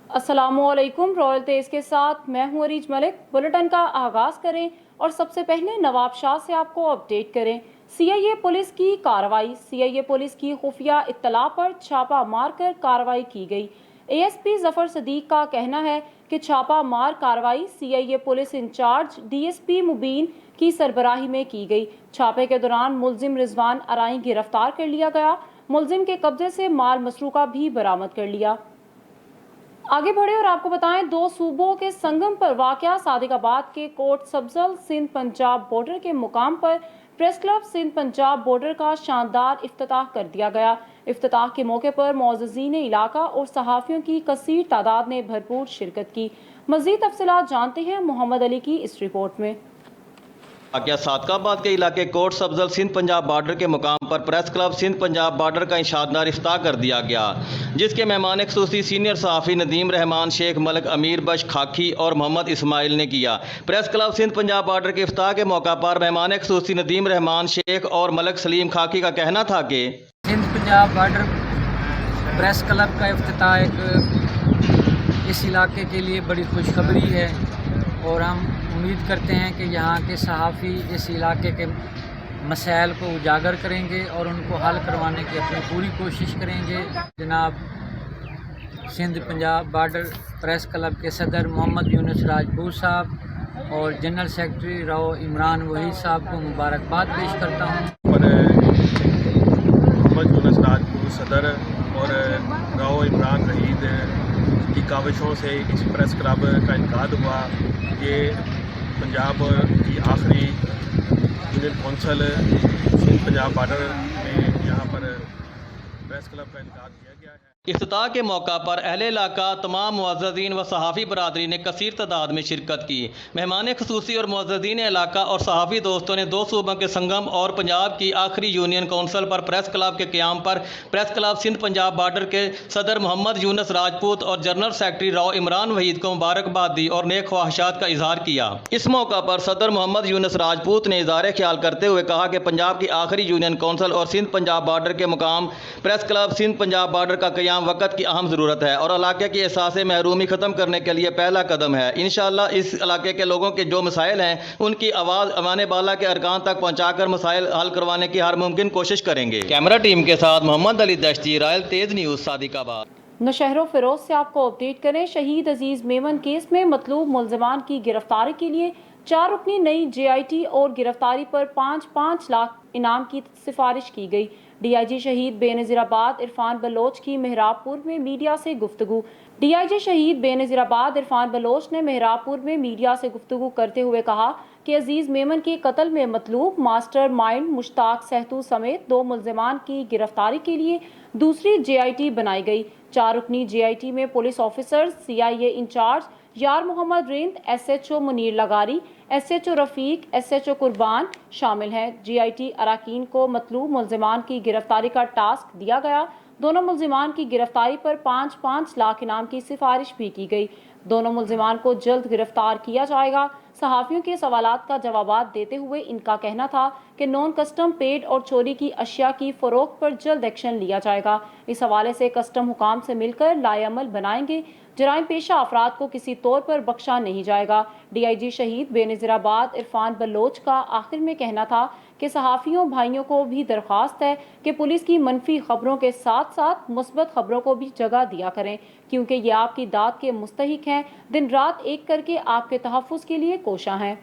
अस्सलामुअलैकुम। रॉयल तेज के साथ मैं हूं अरीज मलिक। बुलेटिन का आगाज करें और सबसे पहले नवाब शाह से आपको अपडेट करें। सीआईए पुलिस की कार्रवाई। सीआईए पुलिस की खुफिया इत्तला पर छापा मारकर कार्रवाई की गई। एएसपी जफर सदीक का कहना है कि छापा मार कार्रवाई सीआईए पुलिस इंचार्ज डीएसपी मुबीन की सरबराही में की गई। छापे के दौरान मुलजिम रिजवान अराई गिरफ्तार कर लिया गया। मुलजिम के कब्जे से माल मसरूका भी बरामद कर लिया। आगे बढ़े और आपको बताएं, दो सूबों के संगम पर वाक़या सादिकाबाद के कोट सब्जल सिंध पंजाब बॉर्डर के मुकाम पर press club Sindh Punjab border का शानदार इफ्तिताह कर दिया गया। इफ्तिताह के मौके पर मुअज़्ज़िज़ीन इलाका और सहाफ़ियों की कसीर तादाद ने भरपूर शिरकत की। मज़ीद तफ़सीलात जानते हैं मोहम्मद अली की इस रिपोर्ट में। वाक़या सादिकाबाद के इलाके कोट सब्जल सिंध पंजाब बॉर्डर के मुकाम पर press club Sindh Punjab border का शानदार इफ्तिताह कर दिया गया, जिसके मेहमान ख़ुसूसी सीनियर सहाफ़ी नदीम रहमान, शेख मलिक, अमीर बश खाकी और मोहम्मद इस्माइल ने किया। Press club Sindh Punjab border के इफ्तिताह के मौका पर मेहमान ख़ुसूसी नदीम रहमान, शेख और मलिक सलीम खाकी का कहना था कि Sindh Punjab border press club का इफ्तिताह एक इस इलाके के लिए बड़ी खुशखबरी है और हम उम्मीद करते हैं कि यहाँ के सहाफ़ी इस इलाके के मसाइल को उजागर करेंगे और उनको हल करवाने की अपनी पूरी कोशिश करेंगे। जनाब Sindh Punjab border press club के सदर मोहम्मद यूनुस राजपूत साहब और जनरल सेक्रेटरी राव इमरान वहीद साहब को मुबारकबाद पेश करता हूँ। मोहम्मद यूनुस राजपूत सदर और राव इमरान वहीद की काविशों से इस प्रेस क्लब का इनकाद हुआ। ये पंजाब की आखिरी union council Sindh Punjab border में यहाँ पर प्रेस क्लब का इनकाद किया गया है। इफ्तिताह के मौका पर अहले इलाका, तमाम मुअज़्ज़िज़ीन व सहाफ़ी बरादरी ने कसीर तादाद में शिरकत की। मेहमान ख़ुसूसी और मुअज़्ज़िज़ीन इलाका और सहाफ़ी दोस्तों ने दो सूबों के संगम और पंजाब की आखिरी यूनियन कौंसिल पर प्रेस क्लब के क़याम पर press club Sindh Punjab border के सदर मोहम्मद यूनुस राजपूत और जनरल सेक्रेटरी राव इमरान वहीद को मुबारकबाद दी और नेक ख्वाहिशात का इजहार किया। इस मौका पर सदर मोहम्मद यूनुस राजपूत ने इज़हार ख्याल करते हुए कहा कि पंजाब की आखिरी यूनियन कौंसिल और सिंध पंजाब बॉर्डर के मुकाम press club Sindh Punjab border का क़याम वक़्त की अहम ज़रूरत है और इलाके की एहसास महरूमी ख़त्म करने के लिए पहला कदम है। इंशाअल्लाह इस इलाके के लोगों के जो मसाइल हैं उनकी आवाज़ अवाने बाला के अरकान तक पहुँचाकर मसाइल हल करवाने की हर मुमकिन कोशिश करेंगे। कैमरा टीम के साथ मोहम्मद अली दश्ती, रॉयल तेज न्यूज़, सादिकाबाद। नौशहरों फिरोज से आपको अपडेट करें। शहीद अजीज मेमन केस में मतलूब मुलजमान की गिरफ्तारी के लिए 4 रुकनी नई JIT और गिरफ्तारी पर 5-5 लाख इनाम की सिफारिश की गई। DIG शहीद बेनज़ीराबाद इरफान बलोच की मेहराबपुर में मीडिया से गुफ्तगू। DIG शहीद बेनज़ीराबाद इरफान बलोच ने मेहराबपुर में मीडिया से गुफ्तगू करते हुए कहा कि अजीज़ मेमन के कत्ल में मतलूब मास्टर माइंड मुश्ताक सहतू समेत 2 मुलजमान की गिरफ्तारी के लिए दूसरी JIT बनाई गई। 4 रुकनी JIT में पुलिस ऑफिसर्स, CIA इंचार्ज यार मोहम्मद रिंद, SHO मुनीर लगारी, SHO रफ़ीक, SHO कुर्बान शामिल हैं। JIT अराकीन को मतलूब मुलजमान की गिरफ्तारी का टास्क दिया गया। दोनों मुलजमान की गिरफ्तारी पर 5-5 लाख इनाम की सिफारिश भी की गई। दोनों मुलजमान को जल्द गिरफ्तार किया जाएगा। सहाफ़ियों के सवालात का जवाब देते हुए इनका कहना था कि नॉन कस्टम पेड और चोरी की अशिया की फ़रोख्त पर जल्द एक्शन लिया जाएगा। इस हवाले से कस्टम हुकाम से मिलकर लाएअमल बनाएंगे। जराइम पेशा अफराद को किसी तौर पर बख्शा नहीं जाएगा। DIG शहीद बेनज़ीराबाद इरफान बलोच का आखिर में कहना था कि सहाफ़ियों भाइयों को भी दरख्वास्त है कि पुलिस की मनफी खबरों के साथ साथ मुस्बत खबरों को भी जगह दिया करें, क्योंकि ये आपकी दाद के मुस्तहिक हैं। दिन रात एक करके आपके तहफ़्फ़ुज़ के लिए कोशा हैं।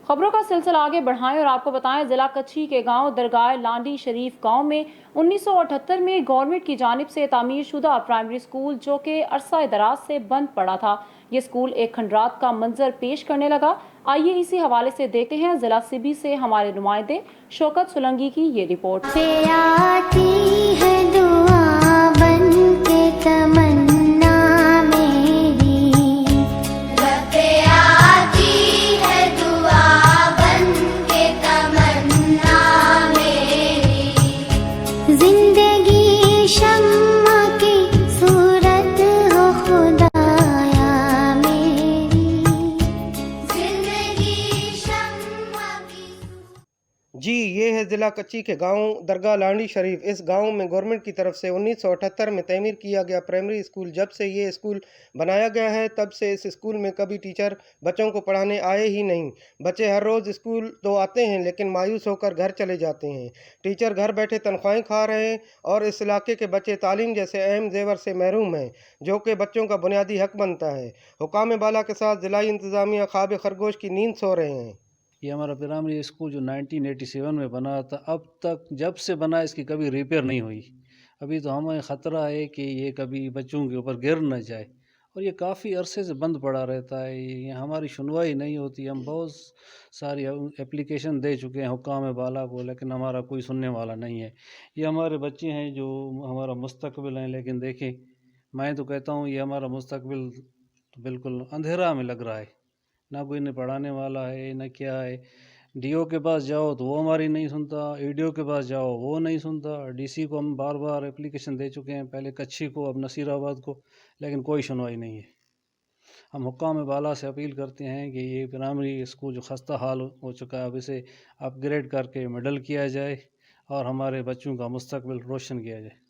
खबरों का सिलसिला आगे बढ़ाएं और आपको बताएं, जिला कच्छी के गांव दरगाह लांडी शरीफ गांव में 1978 में गवर्नमेंट की जानिब से तामीर शुदा प्राइमरी स्कूल जो कि अरसा दराज से बंद पड़ा था, ये स्कूल एक खंडरात का मंजर पेश करने लगा। आइए इसी हवाले से देखते हैं जिला सिबी से हमारे नुमाइंदे शौकत सुलंगी की ये रिपोर्ट। जी, ये है ضلع کچی کے گاؤں درگاہ لانڈی شریف، اس گاؤں میں گورنمنٹ کی طرف سے 1978 میں تعمیر کیا گیا پرائمری اسکول، جب سے یہ اسکول بنایا گیا ہے تب سے اس اسکول میں کبھی ٹیچر بچوں کو پڑھانے آئے ہی نہیں۔ بچے ہر روز اسکول تو آتے ہیں لیکن مایوس ہو کر گھر چلے جاتے ہیں۔ ٹیچر گھر بیٹھے تنخواہیں کھا رہے ہیں اور اس علاقے کے بچے تعلیم جیسے اہم زیور سے محروم ہیں جو کہ بچوں کا بنیادی حق بنتا ہے۔ حکام بالا کے ساتھ ضلعی انتظامیہ خواب خرگوش کی نیند سو رہے ہیں۔ یہ ہمارا پرائمری اسکول جو 1987 میں بنا تھا، اب تک جب سے بنا اس کی کبھی ریپیئر نہیں ہوئی۔ ابھی تو ہمیں خطرہ ہے کہ یہ کبھی بچوں کے اوپر گر نہ جائے، اور یہ کافی عرصے سے بند پڑا رہتا ہے۔ یہ ہماری سنوائی نہیں ہوتی، ہم بہت ساری اپلیکیشن دے چکے ہیں حکام بالا کو، لیکن ہمارا کوئی سننے والا نہیں ہے۔ یہ ہمارے بچے ہیں جو ہمارا مستقبل ہیں، لیکن دیکھیں میں تو کہتا ہوں یہ ہمارا مستقبل بالکل اندھیرا میں لگ رہا ہے، نہ کوئی انہیں پڑھانے والا ہے نہ کیا ہے۔ ڈی او کے پاس جاؤ تو وہ ہماری نہیں سنتا، ای ڈی او کے پاس جاؤ وہ نہیں سنتا، ڈی سی کو ہم بار بار اپلیکیشن دے چکے ہیں، پہلے کچھی کو اب نصیر آباد کو، لیکن کوئی سنوائی نہیں ہے۔ ہم حکام بالا سے اپیل کرتے ہیں کہ یہ پرائمری اسکول جو خستہ حال ہو چکا ہے اب اسے اپ گریڈ کر کے مڈل کیا جائے اور ہمارے بچوں کا مستقبل روشن کیا جائے۔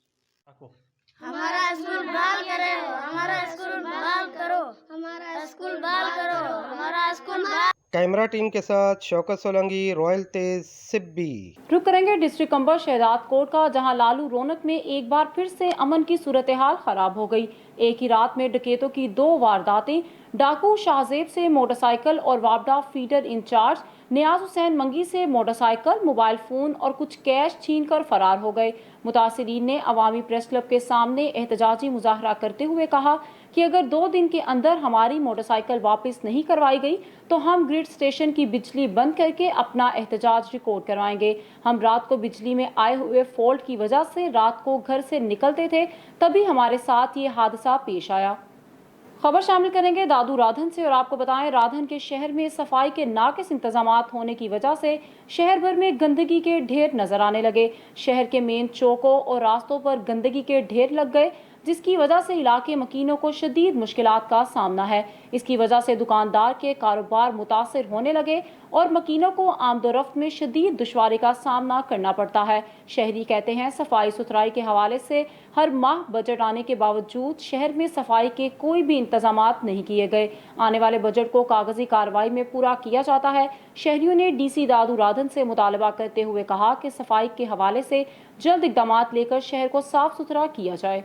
ہمارا اسکول بحال کرو، ہمارا اسکول بحال کرو، ہمارا اسکول بحال کرو، ہمارا اسکول بحال۔ کیمرہ ٹیم کے ساتھ شوکت سولنگی، رائل تیز، سبی۔ رخ کریں گے ڈسٹرکٹ امبر شہزاد کوٹ کا، جہاں لالو رونق میں ایک بار پھر سے امن کی صورتحال خراب ہو گئی۔ ایک ہی رات میں ڈکیتوں کی 2 وارداتیں، ڈاکو شاہ زیب سے موٹر سائیکل اور وابڈا فیڈر انچارج نیاز حسین منگی سے موٹر سائیکل، موبائل فون اور کچھ کیش چھین کر فرار ہو گئے۔ متاثرین نے عوامی پریس کلب کے سامنے احتجاجی مظاہرہ کرتے ہوئے کہا کہ اگر 2 دن کے اندر ہماری موٹر سائیکل واپس نہیں کروائی گئی تو ہم گریڈ اسٹیشن کی بجلی بند کر کے اپنا احتجاج ریکارڈ کروائیں گے۔ ہم رات کو بجلی میں آئے ہوئے فالٹ کی وجہ سے رات کو گھر سے نکلتے تھے، تبھی ہمارے ساتھ یہ حادثہ پیش آیا۔ خبر شامل کریں گے دادو رادھن سے، اور آپ کو بتائیں رادھن کے شہر میں صفائی کے ناقص انتظامات ہونے کی وجہ سے شہر بھر میں گندگی کے ڈھیر نظر آنے لگے۔ شہر کے مین چوکوں اور راستوں پر گندگی کے ڈھیر لگ گئے، جس کی وجہ سے علاقے مکینوں کو شدید مشکلات کا سامنا ہے۔ اس کی وجہ سے دکاندار کے کاروبار متاثر ہونے لگے اور مکینوں کو آمد و رفت میں شدید دشواری کا سامنا کرنا پڑتا ہے۔ شہری کہتے ہیں صفائی ستھرائی کے حوالے سے ہر ماہ بجٹ آنے کے باوجود شہر میں صفائی کے کوئی بھی انتظامات نہیں کیے گئے۔ آنے والے بجٹ کو کاغذی کارروائی میں پورا کیا جاتا ہے۔ شہریوں نے ڈی سی دادو رادھن سے مطالبہ کرتے ہوئے کہا کہ صفائی کے حوالے سے جلد اقدامات لے کر شہر کو صاف ستھرا کیا جائے۔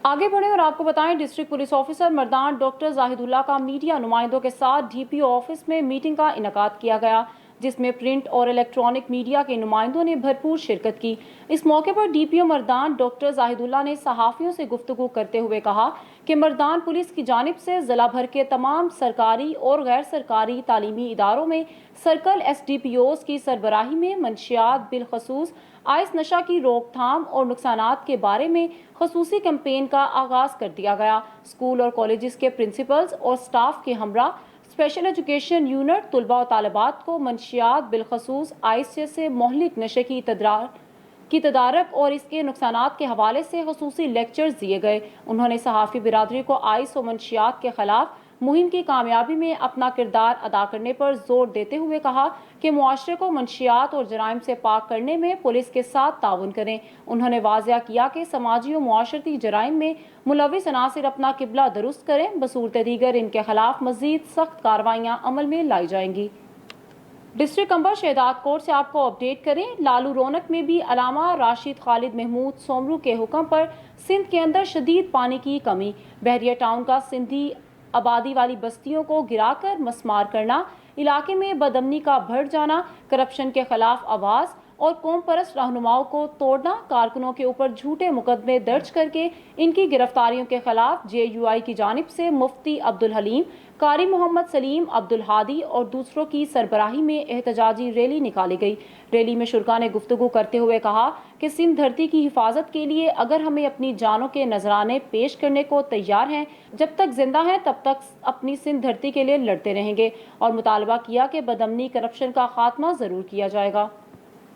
آگے بڑھیں اور آپ کو بتائیں ڈسٹرکٹ پولیس آفیسر مردان ڈاکٹر زاہد اللہ کا میڈیا نمائندوں کے ساتھ ڈی پی او آفس میں میٹنگ کا انعقاد کیا گیا، جس میں پرنٹ اور الیکٹرانک میڈیا کے نمائندوں نے بھرپور شرکت کی۔ اس موقع پر ڈی پی او مردان ڈاکٹر زاہد اللہ نے صحافیوں سے گفتگو کرتے ہوئے کہا کہ مردان پولیس کی جانب سے ضلع بھر کے تمام سرکاری اور غیر سرکاری تعلیمی اداروں میں circle S D P Os کی سربراہی میں منشیات بالخصوص آئس نشہ کی روک تھام اور نقصانات کے بارے میں خصوصی کیمپین کا آغاز کر دیا گیا۔ اسکول اور کالجز کے پرنسپلز اور سٹاف کے ہمراہ اسپیشل ایجوکیشن یونٹ طلباء و طالبات کو منشیات بالخصوص آئس جیسے مہلک نشے کی تدارک اور اس کے نقصانات کے حوالے سے خصوصی لیکچرز دیے گئے۔ انہوں نے صحافی برادری کو آئس و منشیات کے خلاف مہم کی کامیابی میں اپنا کردار ادا کرنے پر زور دیتے ہوئے کہا کہ معاشرے کو منشیات اور جرائم سے پاک کرنے میں پولیس کے ساتھ تعاون کریں۔ انہوں نے واضح کیا کہ سماجی و معاشرتی جرائم میں ملوث عناصر اپنا قبلہ درست کریں، بصورت دیگر ان کے خلاف مزید سخت کارروائیاں عمل میں لائی جائیں گی۔ ڈسٹرکٹ امبر شہزاد کوٹ سے آپ کو اپڈیٹ کریں، لالو رونق میں بھی علامہ راشد خالد محمود سومرو کے حکم پر سندھ کے اندر شدید پانی کی کمی، بحریہ ٹاؤن کا سندھی آبادی والی بستیوں کو گرا کر مسمار کرنا، علاقے میں بدامنی کا بڑھ جانا، کرپشن کے خلاف آواز اور قوم پرست رہنماؤں کو توڑنا، کارکنوں کے اوپر جھوٹے مقدمے درج کر کے ان کی گرفتاریوں کے خلاف جے یو آئی کی جانب سے مفتی عبدالحلیم، قاری محمد سلیم، عبدالہادی اور دوسروں کی سربراہی میں احتجاجی ریلی نکالی گئی۔ ریلی میں شرکاء نے گفتگو کرتے ہوئے کہا کہ سندھ دھرتی کی حفاظت کے لیے اگر ہمیں اپنی جانوں کے نذرانے پیش کرنے کو تیار ہیں، جب تک زندہ ہیں تب تک اپنی سندھ دھرتی کے لیے لڑتے رہیں گے، اور مطالبہ کیا کہ بدامنی کرپشن کا خاتمہ ضرور کیا جائے گا۔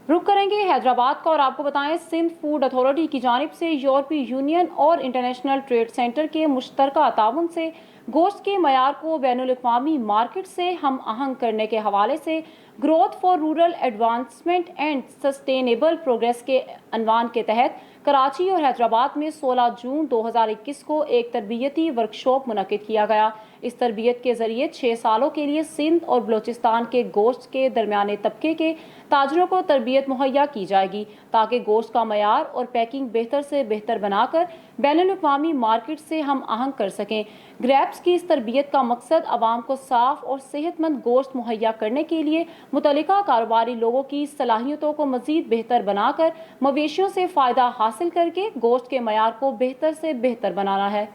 رخ کریں گے حیدرآباد کا، اور آپ کو بتائیں سندھ فوڈ اتھارٹی کی جانب سے یورپی یونین اور انٹرنیشنل ٹریڈ سینٹر کے مشترکہ تعاون سے گوشت کے معیار کو بین الاقوامی مارکیٹ سے ہم آہنگ کرنے کے حوالے سے growth for rural advancement and sustainable progress के अनवान के तहत कराची और हैदराबाद में 16 जून 2021 को एक तरबियती वर्कशॉप मुनक्किद किया गया। इस तरबियत के ज़रिए 6 सालों के लिए सिंध और बलूचिस्तान के गोश्त के दरमियाने तबके के ताजरों को तरबियत मुहैया की जाएगी ताकि गोश्त का मयार और पैकिंग बेहतर से बेहतर बनाकर बैनुल-अक़वामी मार्केट से हम आहंग कर सकें। ग्रैप्स की इस तरबियत का मकसद आवाम को साफ और सेहतमंद गोश्त मुहैया करने के लिए मुतल्लिका कारोबारी लोगों की सलाहियतों को मज़ीद बेहतर बनाकर मवेशियों से फ़ायदा हासिल करके गोश्त के मयार को बेहतर से बेहतर बनाना है।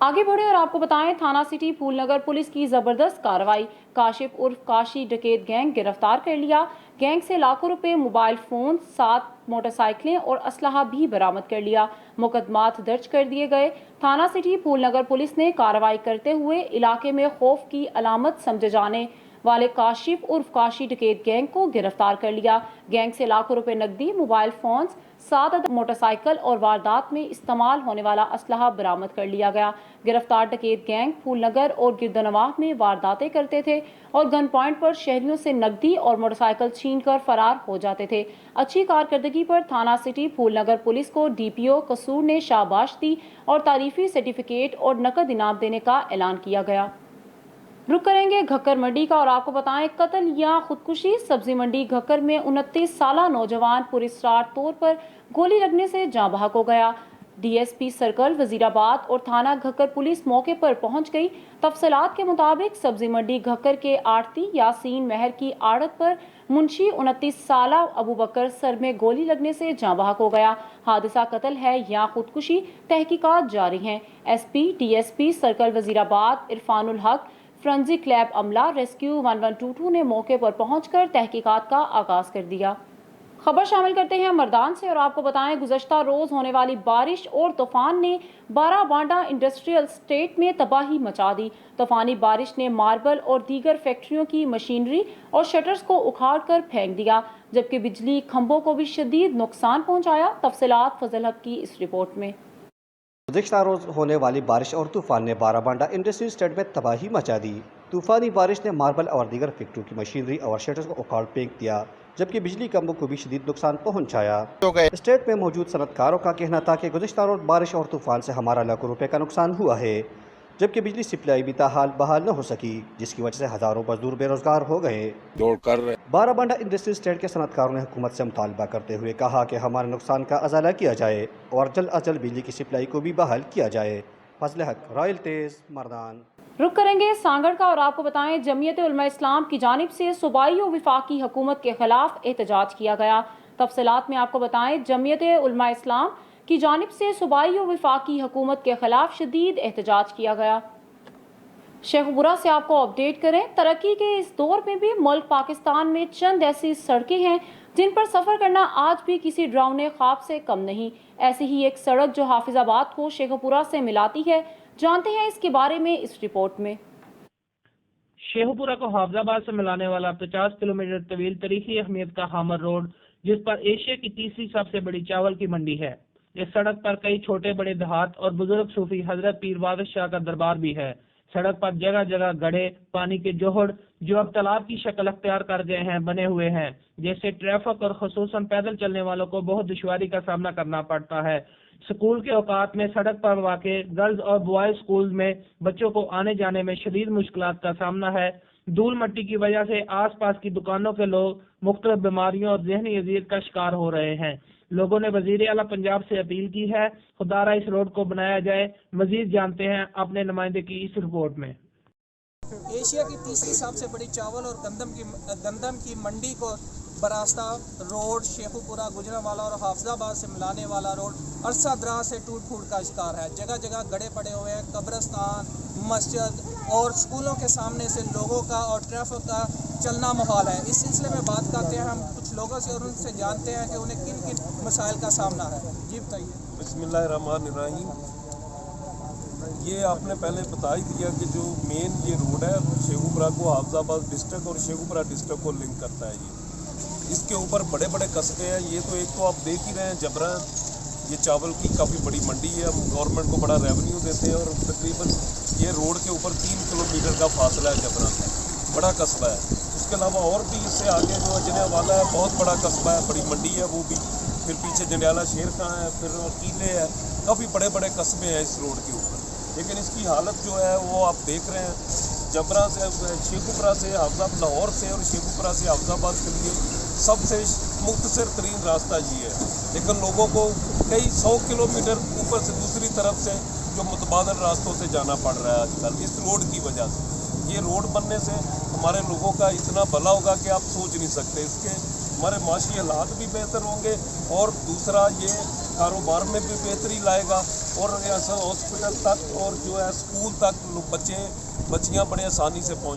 आगे बढ़े और आपको बताएं, थाना सिटी फूलनगर पुलिस की ज़बरदस्त कार्रवाई। काशिफ उर्फ काशी डकैत गैंग गिरफ्तार कर लिया। गैंग से लाखों रुपए, मोबाइल फ़ोन, 7 मोटरसाइकिलें और असलहा भी बरामद कर लिया। मुकदमात दर्ज कर दिए गए। थाना सिटी फूलनगर पुलिस ने कार्रवाई करते हुए इलाके में खौफ की अलामत समझे जाने वाले काशिफ उर्फ काशी डकैत गैंग को गिरफ्तार कर लिया। गैंग से लाखों रुपए नकदी, मोबाइल फ़ोन्स, 7 मोटरसाइकिल और वारदात में इस्तेमाल होने वाला असलहा बरामद कर लिया गया। गिरफ्तार डकैत गैंग फूलनगर और गिरदनवाह में वारदातें करते थे और गन पॉइंट पर शहरियों से नकदी और मोटरसाइकिल छीन कर फरार हो जाते थे। अच्छी कारकर्दगी पर थाना सिटी फूलनगर पुलिस को DPO कसूर ने शाबाश दी और तारीफी सर्टिफिकेट और नकद इनाम देने का ऐलान किया गया। रुक करेंगे घक्कर मंडी का और आपको बताएं, कत्ल या खुदकुशी। सब्जी मंडी घक्कर में 29 साला नौजवान पुरस्कार तौर पर गोली लगने से जाँ बहक हो गया। DSP सर्कल वजीराबाद और थाना घक्कर पुलिस मौके पर पहुंच गई। तफसीलात के मुताबिक सब्जी मंडी घक्कर के आड़ती यासीन महर की आड़त पर मुंशी 29 साला अबू बकर सर में गोली लगने से जाँ बहक हो गया। हादसा कत्ल है या खुदकुशी, तहकीकात जारी हैं। SP DSP circle Wazirabad Irfanul हक, फोरेंसिक लैब अमला, रेस्क्यू 1122 ने मौके पर पहुंचकर तहकीकात का आगाज कर दिया। खबर शामिल करते हैं मर्दान से और आपको बताएं, गुज़श्ता रोज होने वाली बारिश और तूफान ने बाराबांडा इंडस्ट्रियल स्टेट में तबाही मचा दी। तूफानी बारिश ने मार्बल और दीगर फैक्ट्रियों की मशीनरी और शटर्स को उखाड़ कर फेंक दिया, जबकि बिजली खंभों को भी शदीद नुकसान पहुंचाया। तफसीलात फजल हक की इस रिपोर्ट में। गुज़श्ता रोज़ होने वाली बारिश और तूफ़ान ने बाराबांडा इंडस्ट्रियल स्टेट में तबाही मचा दी। तूफ़ानी बारिश ने मार्बल और दीगर फैक्ट्रियों की मशीनरी और शटर्स को उखाड़ फेंक दिया, जबकि बिजली खंभों को भी शदीद नुकसान पहुंचाया। स्टेट में मौजूद सनतकारों का कहना था कि गुज़श्ता रोज़ बारिश और तूफ़ान से हमारा लाखों रुपए का नुकसान हुआ है, जबकि बिजली सप्लाई भी ताहाल बहाल न हो सकी, जिसकी वजह से हज़ारों मजदूर बेरोजगार हो गए। बाराबांडा इंडस्ट्रियल स्टेट के सनतकारों ने हुकूमत से मुतालबा करते हुए कहा कि हमारे नुकसान का अजाला किया जाए और जल्द अज जल्द बिजली की सप्लाई को भी बहाल किया जाए। फजल हक, रॉयल तेज, मर्दान। रुक करेंगे सांगड़ का और आपको बताएं, जमीयत उलमा इस्लाम की जानिब से सूबाई और वफाकी हुकूमत के खिलाफ एहतजाज किया गया। तफसीलात में आपको बताएं, जमीयत उलमा इस्लाम की जानिब से सूबाई और वफाकी हुकूमत के खिलाफ शदीद एहतजाज किया गया। शेखपुरा से आपको अपडेट करें, तरक्की के इस दौर में भी मुल्क पाकिस्तान में चंद ऐसी सड़कें हैं जिन पर सफ़र करना आज भी किसी डरावने ख्वाब से कम नहीं। ऐसी ही एक सड़क जो हाफिजाबाद को शेखपुरा से मिलाती है, जानते हैं इसके बारे में इस रिपोर्ट में। शेखपुरा को हाफिजाबाद से मिलाने वाला 50 किलोमीटर तवील तारीखी अहमियत का हामर रोड, जिस पर एशिया की तीसरी सबसे बड़ी चावल की मंडी है। इस सड़क पर कई छोटे बड़े देहात और बुजुर्ग सूफी हजरत पीर बादशाह शाह का दरबार भी है। सड़क पर जगह जगह गड्ढे, पानी के जोहड़ जो अब तालाब की शक्ल अख्तियार कर गए हैं, बने हुए हैं, जैसे ट्रैफिक और खुसूसन पैदल चलने वालों को बहुत दुश्वारी का सामना करना पड़ता है। स्कूल के औकात में सड़क पर वाक़े गर्ल्स और बॉयज स्कूल में बच्चों को आने जाने में शदीद मुश्किलात का सामना है। धूल मट्टी की वजह से आस पास की दुकानों के लोग मुख्तलिफ बीमारियों और जहनी अज़ियत का शिकार हो रहे हैं। लोगों ने वज़ीर आला पंजाब से अपील की है, खुदारा इस रोड को बनाया जाए। मजीद जानते हैं अपने नुमाइंदे की इस रिपोर्ट में। एशिया की तीसरी सबसे बड़ी चावल और गंदम की मंडी को बरास्ता रोड शेखुपुरा, गुजरांवाला और हाफिजाबाद से मिलाने वाला रोड अरसा दराज से टूट फूट का शिकार है। जगह जगह गड्ढे पड़े हुए हैं। कब्रिस्तान, मस्जिद और स्कूलों के सामने से लोगों का और ट्रैफिक का चलना माहौल है। इस सिलसिले में बात करते हैं हम कुछ लोगों से और उनसे जानते हैं कि उन्हें किन किन मसाइल का सामना है। जी बताइए। बिस्मिल्लाहिर्रहमानिर्रहीम। ये आपने पहले बता ही दिया कि जो मेन ये रोड है शेखुपुरा को हाफिजाबाद डिस्ट्रिक्ट और शेखुपुरा डिस्ट्रिक्ट को लिंक करता है। इसके ऊपर बड़े बड़े कस्बे हैं। ये तो एक तो आप देख ही रहे हैं जबरा, ये चावल की काफ़ी बड़ी मंडी है, गवर्नमेंट को बड़ा रेवेन्यू देते हैं और तकरीबन ये रोड के ऊपर 3 किलोमीटर का फासला है। जबरा बड़ा कस्बा है। उसके अलावा और भी इससे आगे जो जंडियाला है बहुत बड़ा कस्बा है, बड़ी मंडी है वो भी, फिर पीछे जंडियाला शेर खां है, फिर कीले है, काफ़ी बड़े बड़े कस्बे हैं इस रोड के ऊपर। लेकिन इसकी हालत जो है वो आप देख रहे हैं, जबरा से शेखुपुरा से लाहौर से और शेखुपुरा से हाफिजाबाद के लिए सबसे मुख्तसर तरीन रास्ता ये है, लेकिन लोगों को कई 100 किलोमीटर ऊपर से दूसरी तरफ से जो मुतबादल रास्तों से जाना पड़ रहा है आजकल इस रोड की वजह से। ये रोड बनने से हमारे लोगों का इतना भला होगा कि आप सोच नहीं सकते। इसके हमारे माशी हालात भी बेहतर होंगे और दूसरा ये कारोबार में भी बेहतरी लाएगा और ऐसा हॉस्पिटल तक और जो है स्कूल तक बच्चियाँ बड़े आसानी से पहुँच।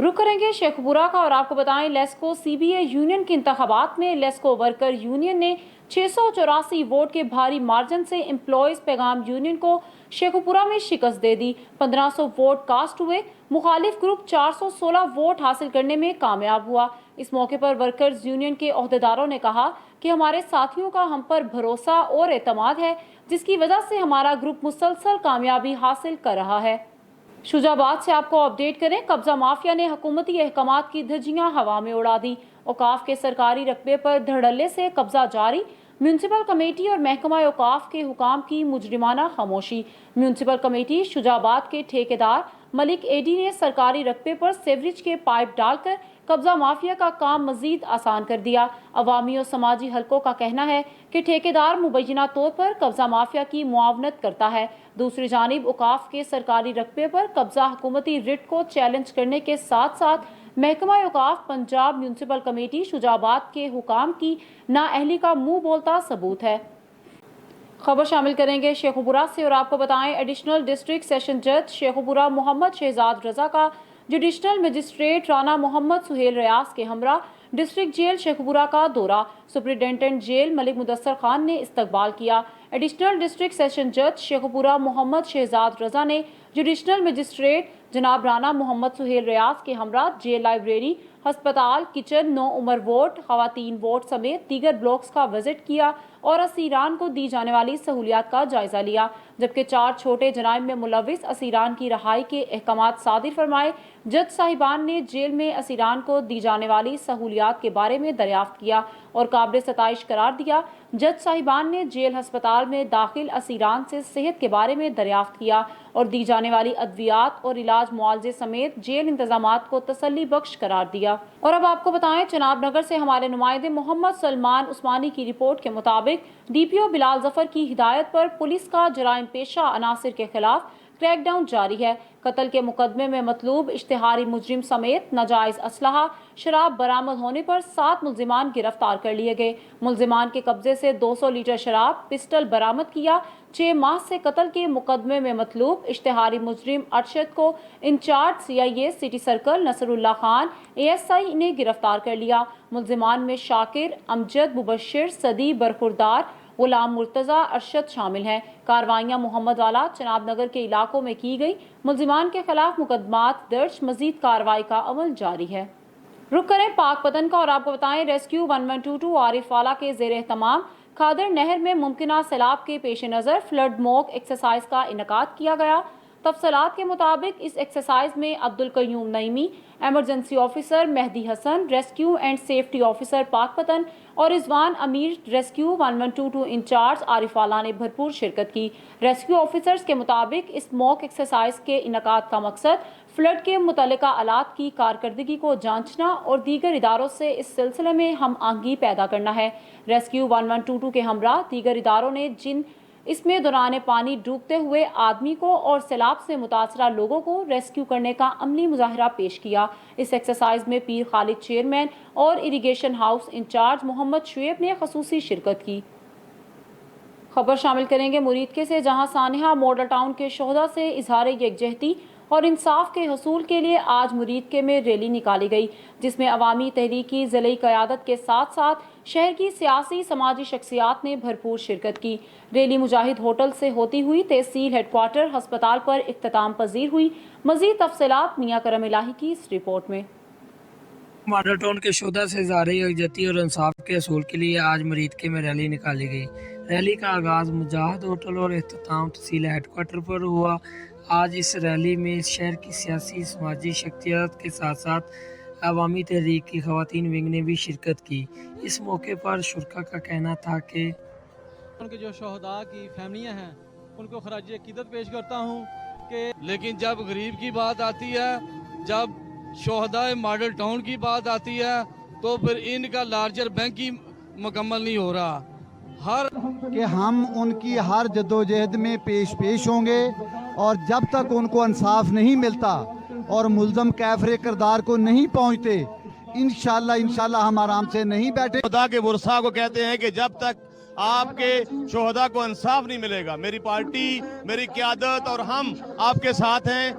रुक करेंगे शेखपुरा का और आपको बताएं लेस्को सीबीए यूनियन के इंतखाबात में लेस्को वर्कर यूनियन ने 684 वोट के भारी मार्जिन से एम्प्लॉयज पैगाम यूनियन को शेखपुरा में शिकस्त दे दी। 1500 वोट कास्ट हुए। मुखालिफ ग्रुप 416 वोट हासिल करने में कामयाब हुआ। इस मौके पर वर्कर्स यूनियन के अहदेदारों ने कहा कि हमारे साथियों का हम पर भरोसा और एतमाद है, जिसकी वजह से हमारा ग्रुप मुसलसल कामयाबी हासिल कर रहा है। शुजाबाद से आपको अपडेट करें, कब्जा माफिया ने हुकूमती अहकामात की धज्जियां हवा में उड़ा दी। औकाफ के सरकारी रकबे पर धड़ल्ले से कब्जा जारी। म्यूनसिपल कमेटी और महकमा औकाफ के हुकाम की मुजरिमाना खामोशी। म्यूनसिपल कमेटी शुजाबाद के ठेकेदार मलिक एडी ने सरकारी रकबे पर सेवरेज के पाइप डालकर कब्जा माफिया का काम मजीद आसान कर दिया। अवामी और समाजी हलकों का कहना है कि ठेकेदार मुबैना तौर पर कब्जा माफिया की मुआवनत करता है। दूसरी जानिब औकाफ के सरकारी रकबे पर कब्जा हुकूमती रिट को चैलेंज करने के साथ साथ महकमा औकाफ पंजाब म्यूनसिपल कमेटी शुजाबाद के हुकाम की नाअहली का मुंह बोलता सबूत है। खबर शामिल करेंगे शेखपुरा से और आपको बताएं एडिशनल डिस्ट्रिक्ट सेशन जज शेखपुरा मोहम्मद शहजाद रजा का जुडिशनल मजिस्ट्रेट राना मोहम्मद सुहेल रियाज के हमरा डिस्ट्रिक्ट जेल शेखपुरा का दौरा। सुपरिटेंडेंट जेल मलिक मुदस्सर खान ने इस्तकबाल किया। एडिशनल डिस्ट्रिक्ट सेशन जज शेखपुरा मोहम्मद शहजाद रजा ने जुडिशनल मजिस्ट्रेट जनाब राना मोहम्मद सुहेल रियाज के हमरा जेल, लाइब्रेरी, हस्पताल, किचन, 9 उम्र वार्ड, खवातीन वार्ड समेत दीगर ब्लॉक्स का विजिट किया और असीरान को दी जाने वाली सहूलियात का जायजा लिया, जबकि 4 छोटे जराइम में मुलविस असीरान की रहाई के अहकामात सादिर फरमाए। जज साहिबान ने जेल में असीरान को दी जाने वाली सहूलियात के बारे में दरियाफ्त किया और काबिल सताइश करार दिया। जज साहिबान ने जेल हस्पताल में दाखिल असीरान से सेहत के बारे में दरियाफ्त किया और दी जाने वाली अद्वियात और इलाज मुआवजे समेत जेल इंतजामात को तसल्ली बख्श करार दिया। और अब आपको बताएं चनाब नगर से हमारे नुमाइंदे मोहम्मद सलमान उस्मानी की रिपोर्ट के मुताबिक डीपीओ बिलाल जफर की हिदायत पर पुलिस का जराइम पेशा अनासिर के खिलाफ क्रैकडाउन जारी है। कत्ल के मुकदमे में मतलूब इश्तिहारी मुजरिम समेत नाजायज असलहा, शराब बरामद होने पर 7 मुल्जिमान गिरफ्तार कर लिए गए। मुल्जिमान के कब्जे से 200 लीटर शराब, पिस्टल बरामद किया। 6 माह से कत्ल के मुकदमे में मतलूब इश्तिहारी मुजरिम अरशद को incharge CIA city circle Nasrullah Khan ASI ने गिरफ्तार कर लिया। मुल्जिमान में शाकिर, अमजद, मुबशिर, सदी, बरखुरदार, गुलाम मुर्तज़ा, अरशद शामिल हैं। कार्रवाइयाँ मोहम्मद वाला, चनाब नगर के इलाकों में की गई। मुल्जिमान के खिलाफ मुकदमात दर्ज, मजीद कार्रवाई का अमल जारी है। रुक करें पाकपतन का और आपको बताएं रेस्क्यू 1122 आरिफ वाला के जेर एहतमाम खादर नहर में मुमकिना सैलाब के पेश नज़र फ्लड मॉक एक्सरसाइज का इनकाद किया गया। तफसलात के मुताबिक इस एक्सरसाइज में Abdul Qayyum Naeemi, emergency officer Mehdi Hassan, rescue and safety officer Pakpattan और रिजवान अमीर, रेस्क्यू 1122 इंचार्ज आरिफ वाला ने भरपूर शिरकत की। रेस्क्यू ऑफिसर्स के मुताबिक इस मॉक एक्सरसाइज के इनकाद का मकसद फ्लड के मुतल्लिका आलात की कारकर्दगी को जांचना और दीगर इदारों से इस सिलसिले में हम आहंगी पैदा करना है। रेस्क्यू 1122 के हमरा दीगर इदारों ने जिन इसमें दौरान पानी डूबते हुए आदमी को और सैलाब से मुतासरा लोगों को रेस्क्यू करने का अमली मुजाहरा पेश किया। इस एक्सरसाइज में पीर खालिद चेयरमैन और irrigation house incharge Mohammad Shoaib ने खसूसी शिरकत की। खबर शामिल करेंगे मुरीदके से, जहां सानिहा मॉडल टाउन के शोहदा से इजहार यकजहती और इंसाफ के हसूल के लिए आज मुरीदके में रैली निकाली गई, जिसमें अवामी तहरीकी ज़िले क़यादत के साथ साथ शहर की सियासी समाजी शख्सियात ने भरपूर शिरकत की। रैली मुजाहिद होटल से होती हुई तहसील हेडक्वार्टर हस्पताल पर इख्तिताम पजीर हुई। मज़ीद तफसीलात मियां करम इलाही की इस रिपोर्ट में। मॉडल टाउन के शोधा से इज़हार यकजहती और इंसाफ के हसूल के लिए आज मुरीदके में रैली निकाली गई। रैली का आगाज़ मुजाहिद होटल और इख्तिताम तहसील हेडक्वार्टर पर हुआ। आज इस रैली में शहर की सियासी समाजी शख्सियत के साथ साथ عوامی تحریک کی خواتین ونگ نے بھی شرکت کی۔ اس موقع پر شرکا کا کہنا تھا کہ ان کے جو شہداء کی فیملیاں ہیں ان کو خراج عقیدت پیش کرتا ہوں کہ لیکن جب غریب کی بات آتی ہے، جب شہداء ماڈل ٹاؤن کی بات آتی ہے تو پھر ان کا لارجر بینک ہی مکمل نہیں ہو رہا۔ کہ ہم ان کی ہر جدوجہد میں پیش ہوں گے، اور جب تک ان کو انصاف نہیں ملتا اور ملزم کیفر کردار کو نہیں پہنچتے، انشاءاللہ ہم آرام سے نہیں بیٹھے۔ خدا کے ورثاء کو کہتے ہیں کہ جب تک آپ کے شہداء کو انصاف نہیں ملے گا، میری پارٹی، میری قیادت اور ہم آپ کے ساتھ ہیں۔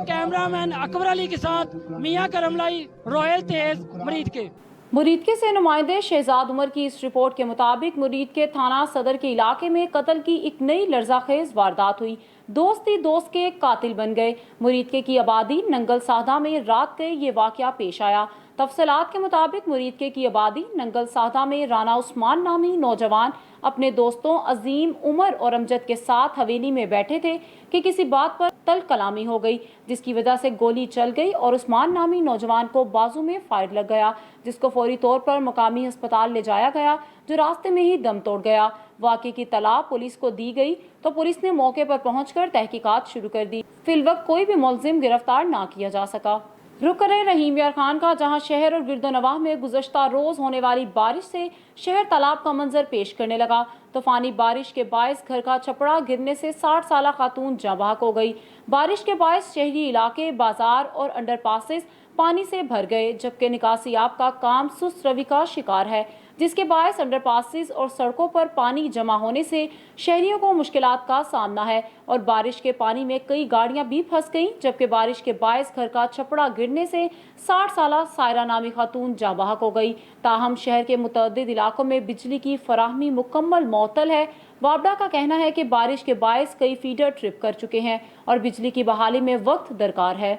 کیمرہ مین اکبر علی کے ساتھ میاں کرم لائی، رویل تیز، مرید کے۔ مرید سے نمائندے شہزاد عمر کی اس رپورٹ کے مطابق مرید کے تھانہ صدر کے علاقے میں قتل کی ایک نئی لرزہ خیز واردات ہوئی۔ دوست ہی دوست کے قاتل بن گئے۔ مرید کی آبادی ننگل ساہدہ میں رات کے یہ واقعہ پیش آیا۔ تفصیلات کے مطابق مرید کی آبادی ننگل ساہدہ میں رانا عثمان نامی نوجوان اپنے دوستوں عظیم، عمر اور امجد کے ساتھ حویلی میں بیٹھے تھے کہ کسی بات پر تل کلامی ہو گئی، جس کی وجہ سے گولی چل گئی اور عثمان نامی نوجوان کو بازو میں فائر لگ گیا، جس کو فوری طور پر مقامی ہسپتال لے جایا گیا، جو راستے میں ہی دم توڑ گیا۔ واقعے کی اطلاع پولیس کو دی گئی تو پولیس نے موقع پر پہنچ کر تحقیقات شروع کر دی۔ فی الوقت کوئی بھی ملزم گرفتار نہ کیا جا سکا۔ رخ کرے رحیم یار خان کا، جہاں شہر اور گرد و نواح میں گزشتہ روز ہونے والی بارش سے شہر تالاب کا منظر پیش کرنے لگا۔ طوفانی بارش کے باعث گھر کا چھپڑا گرنے سے 60 سالہ خاتون جاں بحق ہو گئی۔ بارش کے باعث شہری علاقے، بازار اور انڈر پاسز پانی سے بھر گئے، جبکہ نکاسی آب کا کام سست روی کا شکار ہے، جس کے باعث انڈر پاسز اور سڑکوں پر پانی جمع ہونے سے شہریوں کو مشکلات کا سامنا ہے، اور بارش کے پانی میں کئی گاڑیاں بھی پھنس گئیں، جبکہ بارش کے باعث گھر کا چھپڑا گرنے سے 60 سالہ سائرہ نامی خاتون جاں بحق ہو گئی۔ تاہم شہر کے متعدد علاقوں میں بجلی کی فراہمی مکمل معطل ہے۔ وابڈا کا کہنا ہے کہ بارش کے باعث کئی فیڈر ٹرپ کر چکے ہیں اور بجلی کی بحالی میں وقت درکار ہے۔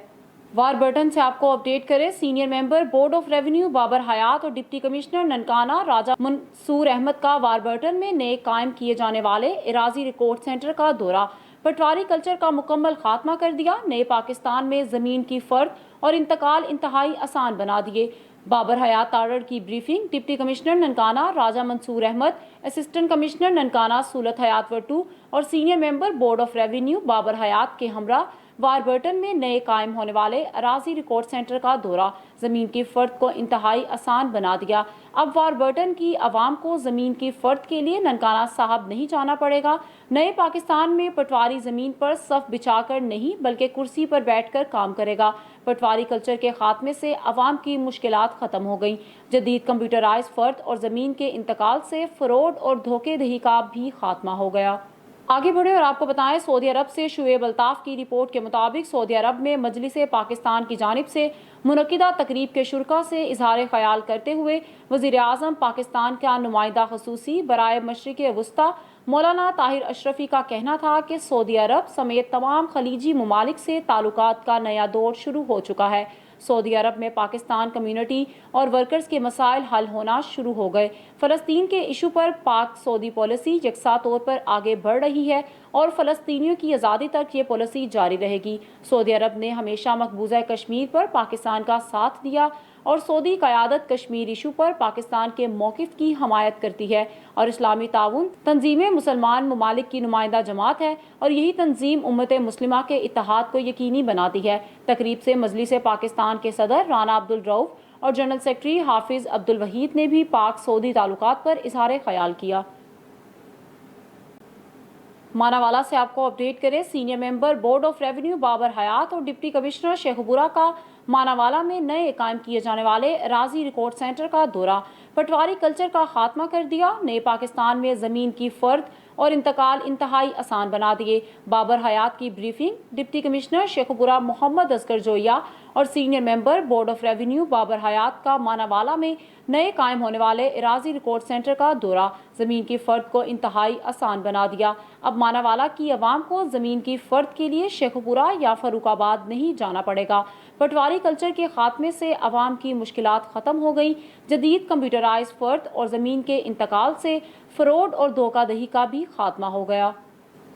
واربرٹن سے آپ کو اپڈیٹ کرے، senior member board of revenue Babar حیات اور ڈپٹی کمشنر ننکانہ راجہ منصور احمد کا واربرٹن میں نئے قائم کیے جانے والے اراضی ریکارڈ سینٹر کا دورہ۔ پٹواری کلچر کا مکمل خاتمہ کر دیا، نئے پاکستان میں زمین کی فرد اور انتقال انتہائی آسان بنا دیے۔ بابر حیات تارڑ کی بریفنگ، ڈپٹی کمشنر ننکانہ راجہ منصور احمد، اسسٹنٹ کمشنر ننکانہ سولت حیات وٹو اور senior member board of revenue Babar حیات کے ہمراہ واربرٹن میں نئے قائم ہونے والے اراضی ریکارڈ سینٹر کا دورہ۔ زمین کی فرد کو انتہائی آسان بنا دیا۔ اب واربرٹن کی عوام کو زمین کی فرد کے لیے ننکانہ صاحب نہیں جانا پڑے گا۔ نئے پاکستان میں پٹواری زمین پر صف بچھا کر نہیں بلکہ کرسی پر بیٹھ کر کام کرے گا۔ پٹواری کلچر کے خاتمے سے عوام کی مشکلات ختم ہو گئیں۔ جدید کمپیوٹرائز فرد اور زمین کے انتقال سے فراڈ اور دھوکے دہی کا بھی خاتمہ ہو گیا۔ آگے بڑھے اور آپ کو بتائیں، سعودی عرب سے شعیب الطاف کی رپورٹ کے مطابق سعودی عرب میں مجلس پاکستان کی جانب سے منعقدہ تقریب کے شرکاء سے اظہار خیال کرتے ہوئے وزیر اعظم پاکستان کا نمائندہ خصوصی برائے مشرق وسطی مولانا طاہر اشرفی کا کہنا تھا کہ سعودی عرب سمیت تمام خلیجی ممالک سے تعلقات کا نیا دور شروع ہو چکا ہے۔ سعودی عرب میں پاکستان کمیونٹی اور ورکرز کے مسائل حل ہونا شروع ہو گئے۔ فلسطین کے ایشو پر پاک سعودی پالیسی یکساں طور پر آگے بڑھ رہی ہے اور فلسطینیوں کی آزادی تک یہ پالیسی جاری رہے گی۔ سعودی عرب نے ہمیشہ مقبوضہ کشمیر پر پاکستان کا ساتھ دیا اور سعودی قیادت کشمیر ایشو پر پاکستان کے موقف کی حمایت کرتی ہے، اور اسلامی تعاون تنظیم مسلمان ممالک کی نمائندہ جماعت ہے، اور یہی تنظیم امت مسلمہ کے اتحاد کو یقینی بناتی ہے۔ تقریب سے مجلس پاکستان کے صدر رانا عبدالرؤف اور جنرل سیکرٹری حافظ عبدالوحید نے بھی پاک سعودی تعلقات پر اظہار خیال کیا۔ ماناوالا سے آپ کو اپڈیٹ کرے، senior member board of revenue Babar حیات اور ڈپٹی کمشنر شیخوپورہ کا ماناوالا میں نئے قائم کیے جانے والے اراضی ریکارڈ سینٹر کا دورہ۔ پٹواری کلچر کا خاتمہ کر دیا، نئے پاکستان میں زمین کی فرد اور انتقال انتہائی آسان بنا دیے۔ بابر حیات کی briefing, deputy commissioner Sheikhupura Muhammad Asghar جویا اور senior member board of revenue Babar حیات کا ماناوالا میں نئے قائم ہونے والے اراضی ریکارڈ سینٹر کا دورہ۔ زمین کی فرد کو انتہائی آسان بنا دیا۔ اب ماناوالا کی عوام کو زمین کی فرد کے لیے شیخوپورہ یا فاروق آباد نہیں جانا پڑے گا۔ پٹواری کلچر کے خاتمے سے عوام کی مشکلات ختم ہو گئیں۔ جدید کمپیوٹرائز فرد اور زمین کے انتقال سے فراڈ اور دھوکہ دہی کا بھی خاتمہ ہو گیا۔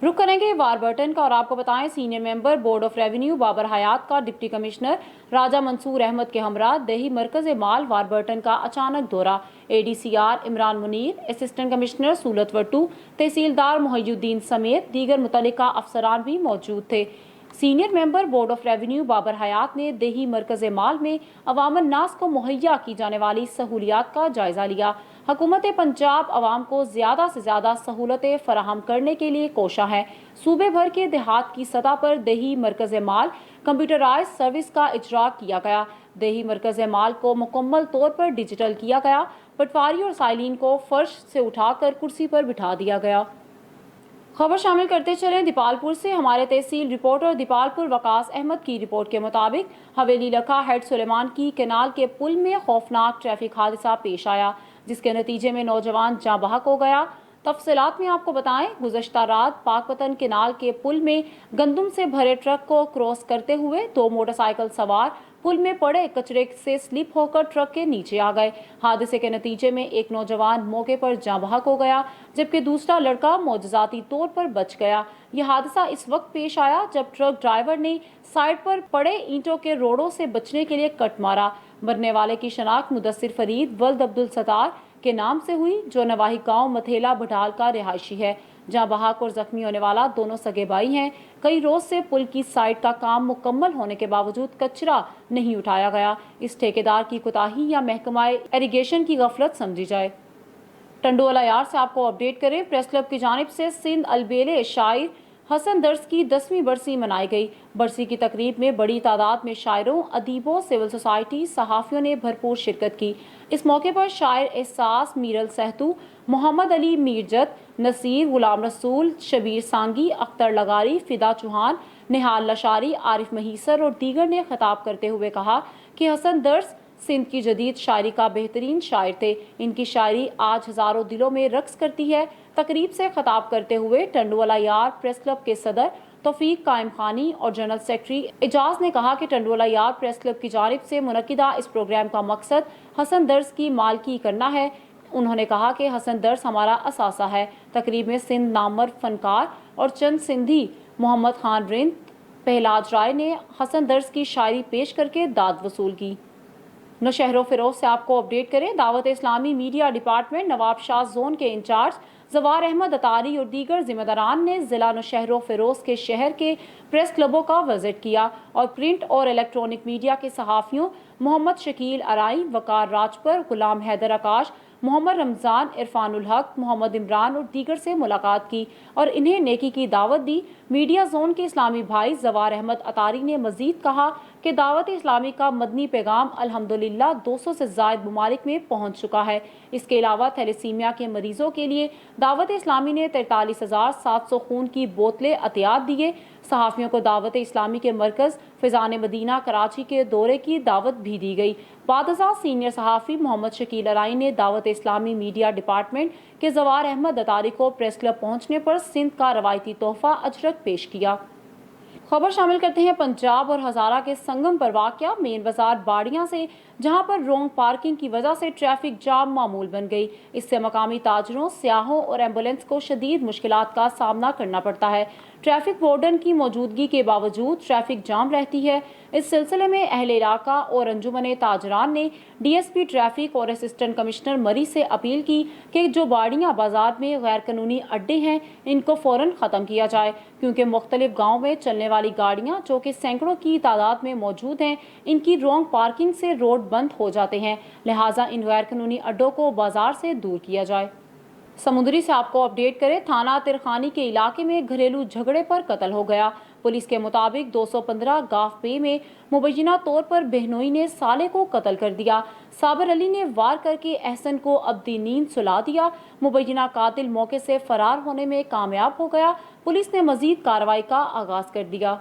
रुक करेंगे वारबर्टन का और आपको बताएं senior member board of revenue Babar Hayat का डिप्टी कमिश्नर राजा मंसूर अहमद के हमरा दही मरकज माल वारबर्टन का अचानक दौरा। ADCR Imran Munir, assistant commissioner Saulat Wattoo, tehsildar Mohiuddin समेत दीगर मुतल्लिका अफसरान भी मौजूद थे। Senior member board of revenue Babar Hayat ने दही मरकज माल में अवामन नास को मुहैया की जाने वाली सहूलियात का जायजा लिया। हुकूमत पंजाब अवाम को ज़्यादा से ज़्यादा सहूलतें फराहम करने के लिए कोशा है। सूबे भर के देहात की सतह पर दही मरकज माल कंप्यूटराइज सर्विस का इजरा किया गया। दही मरकज माल को मुकम्मल तौर पर डिजिटल किया गया। पटवारी और साइलिन को फर्श से उठाकर कुर्सी पर बिठा दिया गया। खबर शामिल करते चलें दीपालपुर से। हमारे तहसील रिपोर्टर दीपालपुर वकास अहमद की रिपोर्ट के मुताबिक हवेली लखा हेड सुलेमान की केनाल के पुल में खौफनाक ट्रैफिक हादसा पेश आया, जिसके नतीजे में नौजवान जाँ बहक हो गया। तफसीलात में आपको बताएं, गुज़श्ता रात पाकपतन केनाल के पुल में गंदम से भरे ट्रक को क्रॉस करते हुए 2 मोटरसाइकिल सवार पुल में पड़े कचरे से स्लिप होकर ट्रक के नीचे आ गए। हादसे के नतीजे में एक नौजवान मौके पर जाँ बहक हो गया, जबकि दूसरा लड़का मौजज़ाती तौर पर बच गया। यह हादसा इस वक्त पेश आया जब ट्रक ड्राइवर ने साइड पर पड़े ईंटों के रोड़ों से बचने के लिए कट मारा। मरने वाले की शनाख्त मुदस्सिर फरीद वल्द अब्दुल सत्तार के नाम से हुई, जो नवाही गांव मथेला बटाल का रिहायशी है। जहां बहाक और जख्मी होने वाला दोनों सगे भाई हैं। कई रोज से पुल की साइड का काम मुकम्मल होने के बावजूद कचरा नहीं उठाया गया। इस ठेकेदार की कोताही या महकमा इरिगेशन की गफलत समझी जाए। टंडोला यार से आपको अपडेट करें। प्रेस क्लब की जानिब से सिंध अलबेले शायर हसन दर्स की 10वीं बरसी मनाई गई। बरसी की तकरीब में बड़ी तादाद में शायरों, अदीबों, सिविल सोसाइटी, सहाफ़ियों ने भरपूर शिरकत की। इस मौके पर शायर एहसास मीरल सहतू, मोहम्मद अली मीरजत, नसीर, गुलाम रसूल, शबीर सांगी, अख्तर लगारी, फिदा चौहान, निहाल लशारी, आरिफ महीसर और दीगर ने खिताब करते हुए कहा कि हसन दर्स सिंध की जदीद शायरी का बेहतरीन शायर थे। इनकी शायरी आज हज़ारों दिलों में रक्स करती है। तकरीब से खिताब करते हुए टंडोला यार प्रेस क्लब के सदर तौफीक कायम खानी और जनरल सेक्रेटरी एजाज ने कहा कि टंडोला यार प्रेस क्लब की जानिब से मुनक्किदा इस प्रोग्राम का मकसद हसन दर्स की मालकी करना है। उन्होंने कहा कि हसन दर्स हमारा असासा है। तकरीब में सिंध नामवर फनकार और चंद सिंधी मोहम्मद खान रिंद, पहलाज राय ने हसन दर्स की शायरी पेश करके दाद वसूल की। नौशहरों फिरोज से आपको अपडेट करें। Dawat Islami media department Nawab Shah zone के इंचार्ज जवार अहमद अतारी और दीगर जिम्मेदारान ने ज़िला नौशहरों फिरोज के शहर के प्रेस क्लबों का विजिट किया और प्रिंट और इलेक्ट्रॉनिक मीडिया के सहाफ़ियों मोहम्मद शकील अराई, वकार राजपर, गुलाम हैदर आकाश, मोहम्मद रमज़ान, इरफानुल हक, मोहम्मद इमरान और दीगर से मुलाकात की और इन्हें नेकी की दावत दी। मीडिया जोन के इस्लामी भाई जवार अहमद अतारी ने मजीद कहा कि दावत इस्लामी का मदनी पैगाम अल्हम्दुलिल्लाह 200 से ज़ायद ममालिक में पहुँच चुका है। इसके अलावा थैलेसीमिया के मरीजों के लिए दावत इस्लामी ने 43,700 खून की बोतलें अतियात दिए। सहाफ़ियों को दावत इस्लामी के मरकज़ फ़िज़ान मदीना कराची के दौरे की दावत भी दी गई। बादशाह सीनियर सहाफ़ी मोहम्मद शकील अराई ने दावत इस्लामी मीडिया डिपार्टमेंट के जवार अहमद अतारी को प्रेस क्लब पहुँचने पर सिंध का रवायती तोहफ़ा अजरक पेश किया। खबर शामिल करते हैं पंजाब और हज़ारा के संगम पर वाक़या मेन बाज़ार बाड़ियाँ से, जहां पर रोंग पार्किंग की वजह से ट्रैफिक जाम मामूल बन गई। इससे मकामी ताजरों, सियाहों और एम्बुलेंस को शदीद मुश्किलात का सामना करना पड़ता है। ट्रैफिक वार्डन की मौजूदगी के बावजूद ट्रैफिक जाम रहती है। इस सिलसिले में अहले इलाका और अंजुमन ताजरान ने DSP ट्रैफिक और असिस्टेंट कमिश्नर मरी से अपील की कि जो बाड़ियाँ बाजार में गैर कानूनी अड्डे हैं, इनको फ़ौरन ख़त्म किया जाए, क्योंकि मुख्तलिफ गाँव में चलने वाली गाड़ियाँ जो कि सैकड़ों की तादाद में मौजूद हैं, इनकी रोंग पार्किंग से रोड बंद हो जाते हैं। लिहाजा इन गैर कानूनी अड्डों को बाजार से दूर किया जाए। समुद्री से आपको अपडेट करें। थाना तिरखानी के इलाके में घरेलू झगड़े पर कत्ल हो गया। पुलिस के मुताबिक 215 गाफ पे में मुबैना तौर पर बहनोई ने साले को कत्ल कर दिया। साबिर अली ने वार करके एहसन को अब्दी नींद सुला दिया। मुबैना कातिल मौके से फरार होने में कामयाब हो गया। पुलिस ने मजीद कार्रवाई का आगाज कर दिया।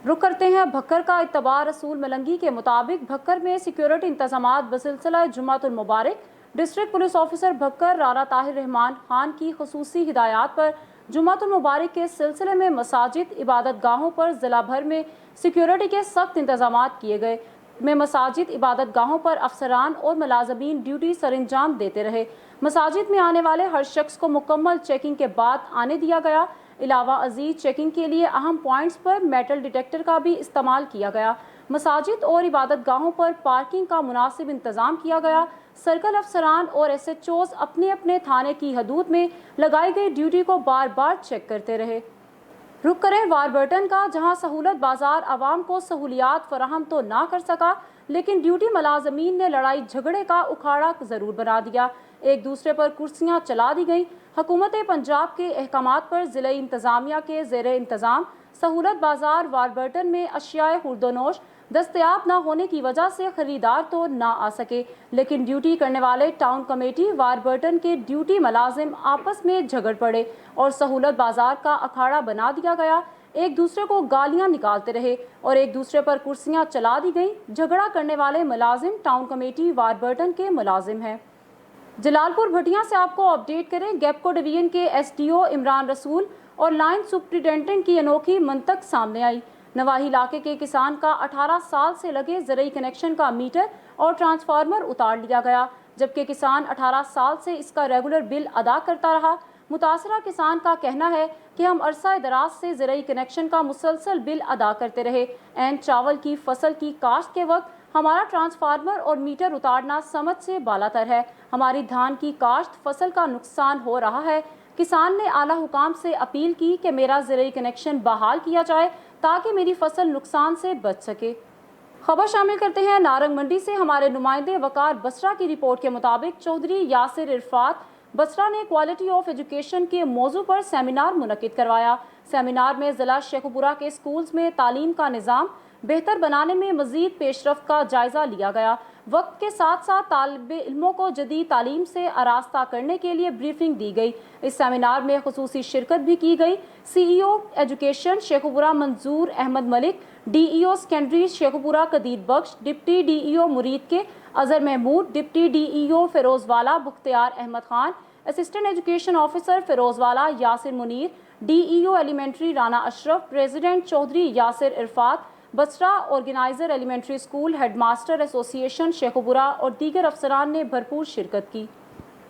रुक करते हैं भक्कर का। इत्तबा रसूल मलंगी के मुताबिक भक्कर में सिक्योरिटी इंतजामात बसिलसिला जुम्मतुल मुबारक district police officer Bhakkar Rana Tahir Rahman Khan की खुसूसी हिदायत पर जुम्मतुल मुबारक के सिलसिले में मसाजिद, इबादत गाहों पर ज़िला भर में सिक्योरिटी के सख्त इंतजामात किए गए। में मसाजिद, इबादत गाहों पर अफसरान और मुलाजमीन ड्यूटी सरंजाम देते रहे। मसाजिद में आने वाले हर शख्स को मुकम्मल चेकिंग के बाद आने दिया गया। علاوہ ازید چیکنگ کے لیے اہم پوائنٹس پر میٹل ڈیٹیکٹر کا بھی استعمال کیا گیا۔ مساجد اور عبادت گاہوں پر پارکنگ کا مناسب انتظام کیا گیا۔ سرکل افسران اور SHOs اپنے اپنے تھانے کی حدود میں لگائی گئی ڈیوٹی کو بار بار چیک کرتے رہے۔ رخ کریں واربرٹن کا، جہاں سہولت بازار عوام کو سہولیات فراہم تو نہ کر سکا، لیکن ڈیوٹی ملازمین نے لڑائی جھگڑے کا اکھاڑا ضرور بنا دیا۔ ایک دوسرے پر کرسیاں چلا دی گئیں۔ حکومت پنجاب کے احکامات پر ضلعی انتظامیہ کے زیر انتظام سہولت بازار واربرٹن میں اشیاء خوردونوش دستیاب نہ ہونے کی وجہ سے خریدار تو نہ آ سکے، لیکن ڈیوٹی کرنے والے ٹاؤن کمیٹی واربرٹن کے ڈیوٹی ملازم آپس میں جھگڑ پڑے اور سہولت بازار کا اکھاڑا بنا دیا گیا۔ ایک دوسرے کو گالیاں نکالتے رہے اور ایک دوسرے پر کرسیاں چلا دی گئیں۔ جھگڑا کرنے والے ملازم ٹاؤن کمیٹی واربرٹن کے ملازم ہیں۔ جلال پور بھٹیاں سے آپ کو اپڈیٹ کریں، گیپکو ڈویژن کے SDO عمران رسول اور لائن سپرنٹینڈنٹ کی انوکھی منطق سامنے آئی۔ نواحی علاقے کے کسان کا 18 سال سے لگے زرعی کنیکشن کا میٹر اور ٹرانسفارمر اتار لیا گیا، جبکہ کسان 18 سال سے اس کا ریگولر بل ادا کرتا رہا۔ متاثرہ کسان کا کہنا ہے کہ ہم عرصہ دراز سے زرعی کنیکشن کا مسلسل بل ادا کرتے رہے، عین چاول کی فصل کی کاشت کے وقت ہمارا ٹرانسفارمر اور میٹر اتارنا سمجھ سے بالاتر ہے۔ ہماری دھان کی کاشت فصل کا نقصان ہو رہا ہے۔ کسان نے اعلیٰ حکام سے اپیل کی کہ میرا زرعی کنیکشن بحال کیا جائے تاکہ میری فصل نقصان سے بچ سکے۔ خبر شامل کرتے ہیں نارنگ منڈی سے۔ ہمارے نمائندے وقار بسرا کی رپورٹ کے مطابق چودھری یاسر عرفات بسرا نے کوالٹی آف ایجوکیشن کے موضوع پر سیمینار منعقد کروایا۔ سیمینار میں ضلع شیخوپورہ کے اسکولز میں تعلیم کا نظام بہتر بنانے میں مزید پیش رفت کا جائزہ لیا گیا۔ وقت کے ساتھ ساتھ طالب علموں کو جدید تعلیم سے آراستہ کرنے کے لیے بریفنگ دی گئی۔ اس سیمینار میں خصوصی شرکت بھی کی گئی۔ CEO education Sheikhupura Manzoor Ahmed Malik, DEO secondary Sheikhupura Qadeer Bakhsh, deputy DEO Muridke Azhar Mahmood, deputy DEO Ferozwala Bakhtiar Ahmed Khan, assistant education officer Ferozwala Yasir Munir, DEO elementary Rana Ashraf, president Chaudhry Yasir Arafat Basra, organiser elementary school headmaster association Sheikhupura اور دیگر افسران نے بھرپور شرکت کی۔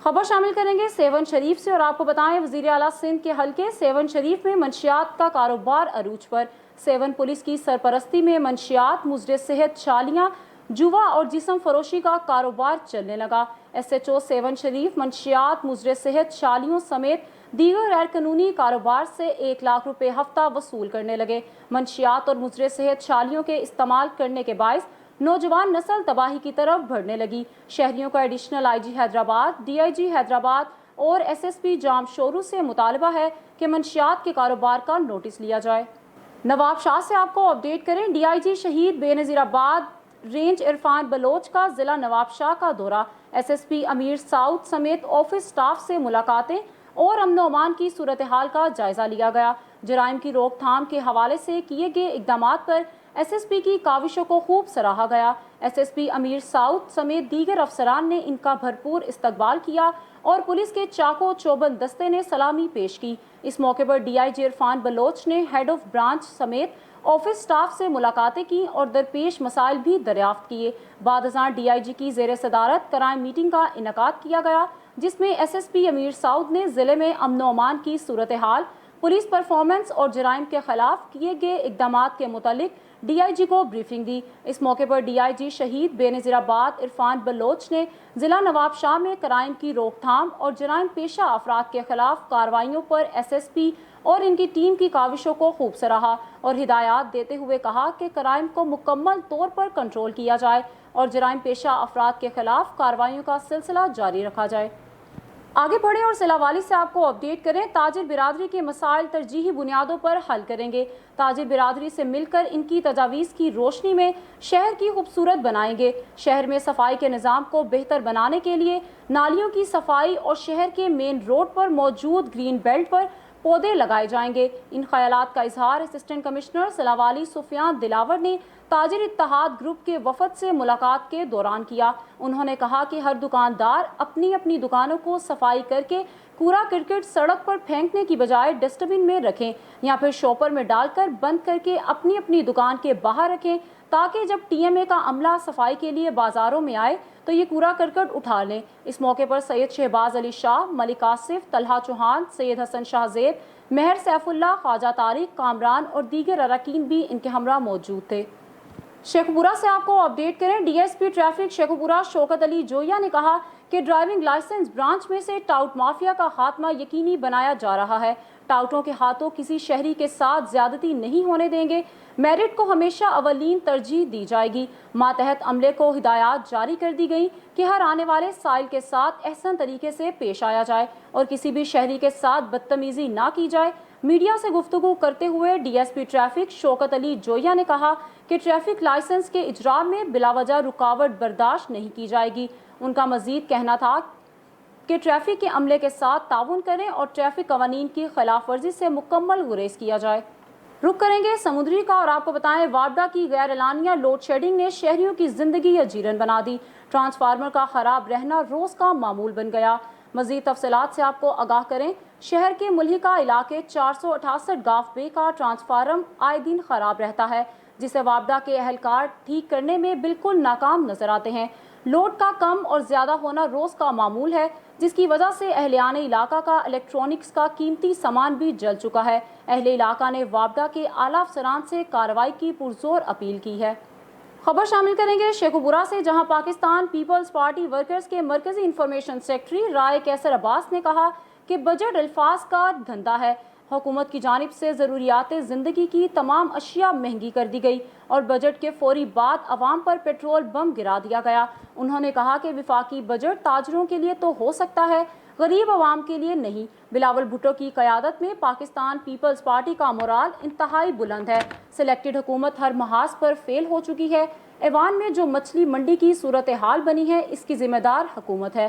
خبر شامل کریں گے سیون شریف سے اور آپ کو بتائیں وزیر اعلیٰ سندھ کے حلقے سیون شریف میں منشیات کا کاروبار عروج پر۔ سیون پولیس کی سرپرستی میں منشیات، مضر صحت چھالیاں، جوا اور جسم فروشی کا کاروبار چلنے لگا۔ SHO سیون شریف منشیات، مضر صحت چھالیوں سمیت دیگر غیر قانونی کاروبار سے 1 لاکھ روپے ہفتہ وصول کرنے لگے۔ منشیات اور مضر صحت چھالیوں کے استعمال کرنے کے باعث نوجوان نسل تباہی کی طرف بڑھنے لگی۔ شہریوں کا additional IG Hyderabad, DIG Hyderabad اور SSP جام شورو سے مطالبہ ہے کہ منشیات کے کاروبار کا نوٹس لیا جائے۔ نواب شاہ سے آپ کو اپڈیٹ کریں، DIG شہید بے نظیر آباد رینج عرفان بلوچ کا ضلع نواب شاہ کا دورہ۔ SSP امیر ساؤتھ سمیت آفس سٹاف سے ملاقاتیں اور امن و امان کی صورتحال کا جائزہ لیا گیا۔ جرائم کی روک تھام کے حوالے سے کیے گئے اقدامات پر SSP کی کاوشوں کو خوب سراہا گیا۔ SSP امیر ساؤتھ سمیت دیگر افسران نے ان کا بھرپور استقبال کیا اور پولیس کے چاقو چوبند دستے نے سلامی پیش کی۔ اس موقع پر DIG عرفان بلوچ نے ہیڈ آف برانچ سمیت آفس سٹاف سے ملاقاتیں کی اور درپیش مسائل بھی دریافت کیے۔ بعد ازاں DIG کی زیر صدارت کرائم میٹنگ کا انعقاد کیا گیا، جس میں SSP امیر ساؤتھ نے ضلع میں امن و امان کی صورتحال، پولیس پرفارمنس اور جرائم کے خلاف کیے گئے اقدامات کے متعلق DIG کو بریفنگ دی۔ اس موقع پر DIG شہید بے نظیر آباد عرفان بلوچ نے ضلع نواب شاہ میں کرائم کی روک تھام اور جرائم پیشہ افراد کے خلاف کارروائیوں پر SSP اور ان کی ٹیم کی کاوشوں کو خوب سراہا اور ہدایات دیتے ہوئے کہا کہ کرائم کو مکمل طور پر کنٹرول کیا جائے اور جرائم پیشہ افراد کے خلاف کارروائیوں کا سلسلہ جاری رکھا جائے۔ آگے بڑھیں اور ضلع والی سے آپ کو اپڈیٹ کریں، تاجر برادری کے مسائل ترجیحی بنیادوں پر حل کریں گے۔ تاجر برادری سے مل کر ان کی تجاویز کی روشنی میں شہر کی خوبصورت بنائیں گے۔ شہر میں صفائی کے نظام کو بہتر بنانے کے لیے نالیوں کی صفائی اور شہر کے مین روڈ پر موجود گرین بیلٹ پر پودے لگائے جائیں گے۔ ان خیالات کا اظہار اسسٹنٹ کمشنر ضلع والی سفیان دلاور نے تاجر اتحاد گروپ کے وفد سے ملاقات کے دوران کیا۔ انہوں نے کہا کہ ہر دکاندار اپنی اپنی دکانوں کو صفائی کر کے کوڑا کرکٹ سڑک پر پھینکنے کی بجائے ڈسٹ بن میں رکھیں یا پھر شاپر میں ڈال کر بند کر کے اپنی اپنی دکان کے باہر رکھیں تاکہ جب TMA کا عملہ صفائی کے لیے بازاروں میں آئے تو یہ کوڑا کرکٹ اٹھا لیں۔ اس موقع پر سید شہباز علی شاہ، ملک آصف، طلحہ چوہان، سید حسن شاہ زیب، مہر سیف اللہ، خواجہ طارق، کامران اور دیگر اراکین بھی ان کے ہمراہ موجود تھے۔ شیخوپورہ سے آپ کو اپڈیٹ کریں۔ DSP ٹریفک شیخوپورہ شوکت علی جویا نے کہا کہ ڈرائیونگ لائسنس برانچ میں سے ٹاؤٹ مافیا کا خاتمہ یقینی بنایا جا رہا ہے۔ ٹاؤٹوں کے ہاتھوں کسی شہری کے ساتھ زیادتی نہیں ہونے دیں گے۔ میرٹ کو ہمیشہ اولین ترجیح دی جائے گی۔ ماتحت عملے کو ہدایات جاری کر دی گئی کہ ہر آنے والے سائل کے ساتھ احسن طریقے سے پیش آیا جائے اور کسی بھی شہری کے ساتھ بدتمیزی نہ کی جائے۔ میڈیا سے گفتگو کرتے ہوئے DSP ٹریفک شوکت علی جویا نے کہا کہ ٹریفک لائسنس کے اجرا میں بلا وجہ رکاوٹ برداشت نہیں کی جائے گی۔ ان کا مزید کہنا تھا کہ ٹریفک کے عملے کے ساتھ تعاون کریں اور ٹریفک قوانین کی خلاف ورزی سے مکمل گریز کیا جائے۔ رخ کریں گے سمندری کا اور آپ کو بتائیں وارڈا کی غیر اعلانیہ لوڈ شیڈنگ نے شہریوں کی زندگی اجیرن بنا دی۔ ٹرانسفارمر کا خراب رہنا روز کا معمول بن گیا۔ مزید تفصیلات سے آپ کو آگاہ کریں۔ شہر کے ملحقہ علاقے 468 گاف بے کا ٹرانسفارم آئے دن خراب رہتا ہے، جسے وابڈا کے اہلکار ٹھیک کرنے میں بالکل ناکام نظر آتے ہیں۔ لوڈ کا کم اور زیادہ ہونا روز کا معمول ہے، جس کی وجہ سے اہلیان علاقہ کا الیکٹرونکس کا قیمتی سامان بھی جل چکا ہے۔ اہل علاقہ نے وابڈا کے اعلیٰ افسران سے کارروائی کی پرزور اپیل کی ہے۔ خبر شامل کریں گے شیخوپورہ سے، جہاں پاکستان پیپلز پارٹی ورکرز کے مرکزی انفارمیشن سیکرٹری رائے کیسر عباس نے کہا کہ بجٹ الفاظ کا دھندا ہے۔ حکومت کی جانب سے ضروریات زندگی کی تمام اشیاء مہنگی کر دی گئی اور بجٹ کے فوری بعد عوام پر پیٹرول بم گرا دیا گیا۔ انہوں نے کہا کہ وفاقی بجٹ تاجروں کے لیے تو ہو سکتا ہے، غریب عوام کے لیے نہیں۔ بلاول بھٹو کی قیادت میں پاکستان پیپلز پارٹی کا مورال انتہائی بلند ہے۔ سلیکٹڈ حکومت ہر محاذ پر فیل ہو چکی ہے۔ ایوان میں جو مچھلی منڈی کی صورتحال بنی ہے، اس کی ذمہ دار حکومت ہے۔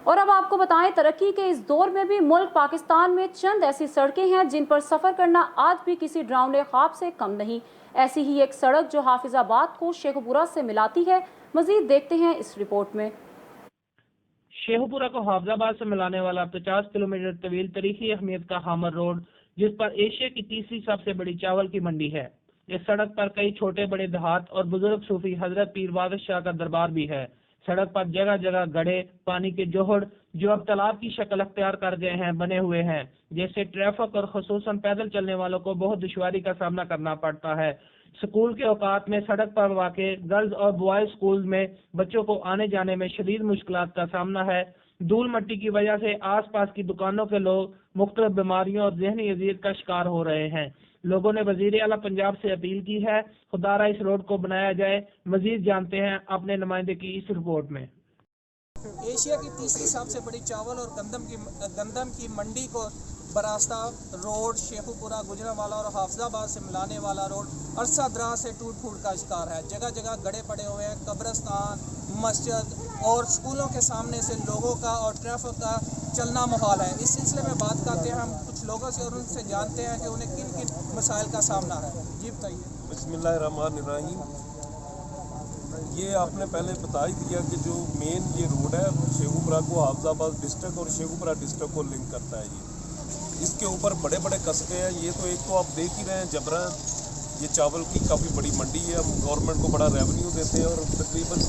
اور اب آپ کو بتائیں ترقی کے اس دور میں بھی ملک پاکستان میں چند ایسی سڑکیں ہیں جن پر سفر کرنا آج بھی کسی ڈراؤنے خواب سے کم نہیں۔ ایسی ہی ایک سڑک جو حافظ آباد کو شیخوپورہ سے ملاتی ہے، مزید دیکھتے ہیں اس رپورٹ میں۔ شیخوپورہ کو حافظ آباد سے ملانے والا 50 کلومیٹر طویل تاریخی اہمیت کا حامر روڈ، جس پر ایشیا کی تیسری سب سے بڑی چاول کی منڈی ہے۔ اس سڑک پر کئی چھوٹے بڑے دیہات اور بزرگ صوفی حضرت پیر وارث شاہ کا دربار بھی ہے۔ سڑک پر جگہ جگہ گڑھے، پانی کے جوہڑ جو اب تالاب کی شکل اختیار کر گئے ہیں بنے ہوئے ہیں، جس سے ٹریفک اور خصوصاً پیدل چلنے والوں کو بہت دشواری کا سامنا کرنا پڑتا ہے۔ سکول کے اوقات میں سڑک پر واقع گرلز اور بوائز سکول میں بچوں کو آنے جانے میں شدید مشکلات کا سامنا ہے۔ دھول مٹی کی وجہ سے آس پاس کی دکانوں کے لوگ مختلف بیماریوں اور ذہنی اذیت کا شکار ہو رہے ہیں۔ لوگوں نے وزیر اعلیٰ پنجاب سے اپیل کی ہے خدارہ اس روڈ کو بنایا جائے۔ مزید جانتے ہیں اپنے نمائندے کی اس رپورٹ میں۔ ایشیا کی تیسری سب سے بڑی چاول اور گندم کی منڈی کو براستہ روڈ شیخوپورہ گجرانوالہ اور حافظ آباد سے ملانے والا روڈ عرصہ دراز سے ٹوٹ پھوٹ کا شکار ہے۔ جگہ جگہ گڑھے پڑے ہوئے ہیں۔ قبرستان، مسجد اور سکولوں کے سامنے سے لوگوں کا اور ٹریفک کا چلنا محال ہے۔ اس سلسلے میں بات کرتے ہیں ہم کچھ لوگوں سے اور ان سے جانتے ہیں کہ انہیں کن کن مسائل کا سامنا ہے۔ جی بتائیے۔ بسم اللہ الرحمن الرحیم۔ یہ آپ نے پہلے بتا ہی دیا کہ جو مین یہ روڈ ہے شیخوپورہ کو حافظ آباد ڈسٹرکٹ اور شیخوپورہ ڈسٹرکٹ کو لنک کرتا ہے۔ اس کے اوپر بڑے بڑے قصبے ہیں۔ یہ تو ایک تو آپ دیکھ ہی رہے ہیں جبرا، یہ چاول کی کافی بڑی منڈی ہے، ہم گورنمنٹ کو بڑا ریونیو دیتے ہیں اور تقریباً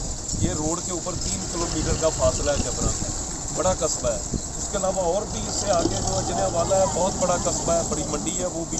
یہ روڈ کے اوپر 3 کلومیٹر کا فاصلہ ہے جبرا کا، بڑا قصبہ ہے۔ اس کے علاوہ اور بھی اس سے آگے جو جنیاوالہ ہے بہت بڑا قصبہ ہے، بڑی منڈی ہے وہ بھی،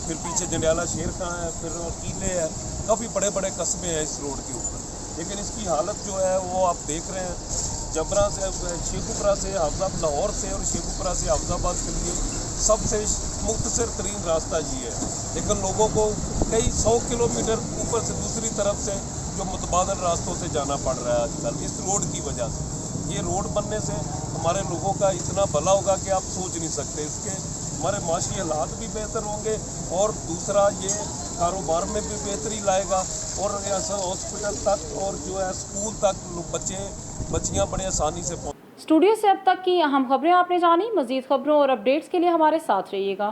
پھر پیچھے جنڈیالہ شیر خاں ہے، پھر قیلے ہے، کافی بڑے بڑے قصبے ہیں اس روڈ کے اوپر۔ لیکن اس کی حالت جو ہے وہ آپ دیکھ رہے ہیں، جبرا سے شیخوپورہ سے لاہور سے اور شیخوپورہ سے حافظ آباد کے لیے سب سے مختصر ترین راستہ یہ ہے، لیکن لوگوں کو کئی 100 کلومیٹر اوپر سے دوسری طرف سے جو متبادل راستوں سے جانا پڑ رہا ہے آج کل اس روڈ کی وجہ سے۔ یہ روڈ بننے سے ہمارے لوگوں کا اتنا بھلا ہوگا کہ آپ سوچ نہیں سکتے۔ اس کے ہمارے معاشی حالات بھی بہتر ہوں گے اور دوسرا یہ کاروبار میں بھی بہتری لائے گا اور ہاسپٹل تک اور جو ہے اسکول تک بچیاں بڑے آسانی سے پہنچ۔ اسٹوڈیو سے اب تک کی اہم خبریں آپ نے جانی۔ مزید خبروں اور اپڈیٹس کے لیے ہمارے ساتھ رہیے گا۔